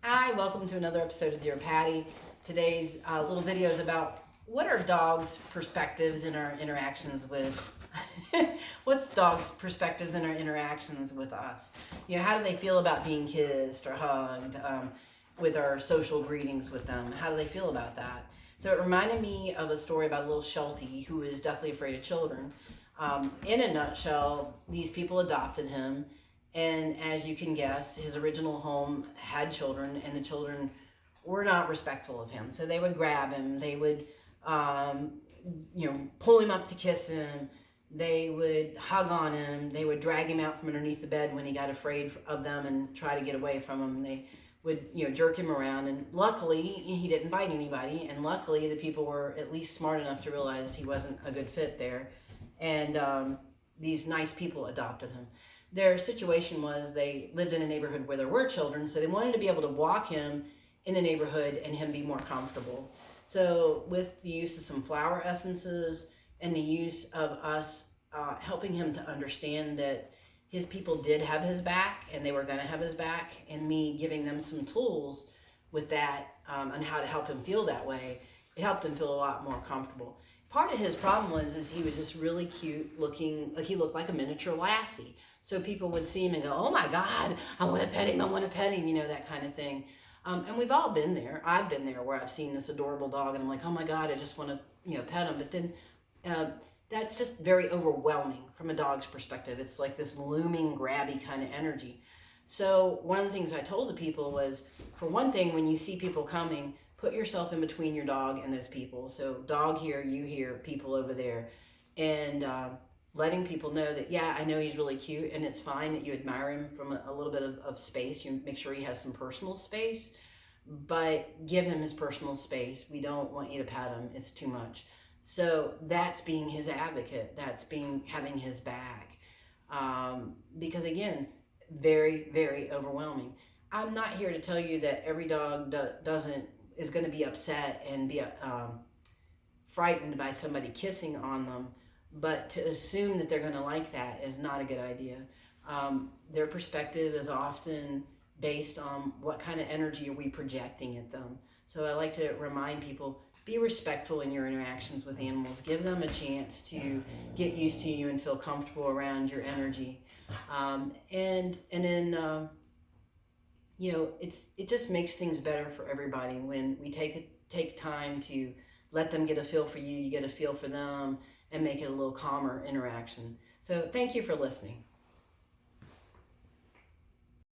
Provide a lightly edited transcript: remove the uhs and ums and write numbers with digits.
Hi, welcome to another episode of Dear Patty. Today's little video is about what are dogs' perspectives in our interactions with, what's dogs' perspectives in our interactions with us? You know, how do they feel about being kissed or hugged, with our social greetings with them? How do they feel about that? So it reminded me of a story about a little Sheltie who is deathly afraid of children. In a nutshell, these people adopted him, and as you can guess, his original home had children, and the children were not respectful of him. So they would grab him, they would, pull him up to kiss him, they would hug on him, they would drag him out from underneath the bed when he got afraid of them and try to get away from him. They would, jerk him around, and luckily he didn't bite anybody, and luckily the people were at least smart enough to realize he wasn't a good fit there, and these nice people adopted him. Their situation was they lived in a neighborhood where there were children, so they wanted to be able to walk him in the neighborhood and him be more comfortable. So with the use of some flower essences and the use of us helping him to understand that his people did have his back and they were going to have his back, and me giving them some tools with that on how to help him feel that way, it helped him feel a lot more comfortable. Part of his problem was he was just really cute looking, like he looked like a miniature lassie. So people would see him and go, oh my God, I want to pet him, I want to pet him, that kind of thing. And we've all been there. I've been there where I've seen this adorable dog and I'm like, oh my God, I just want to, pet him. But then that's just very overwhelming from a dog's perspective. It's like this looming, grabby kind of energy. So one of the things I told the people was, for one thing, when you see people coming, put yourself in between your dog and those people. So dog here, you here, people over there. And letting people know that, yeah, I know he's really cute, and it's fine that you admire him from a little bit of space. You make sure he has some personal space, but give him his personal space. We don't want you to pat him. It's too much. So that's being his advocate. That's having his back. Because again, very, very overwhelming. I'm not here to tell you that every dog is going to be upset and be frightened by somebody kissing on them, but to assume that they're going to like that is not a good idea. Their perspective is often based on what kind of energy are we projecting at them. So I like to remind people, be respectful in your interactions with animals. Give them a chance to get used to you and feel comfortable around your energy. And then it just makes things better for everybody when we take time to let them get a feel for you, you get a feel for them, and make it a little calmer interaction. So thank you for listening.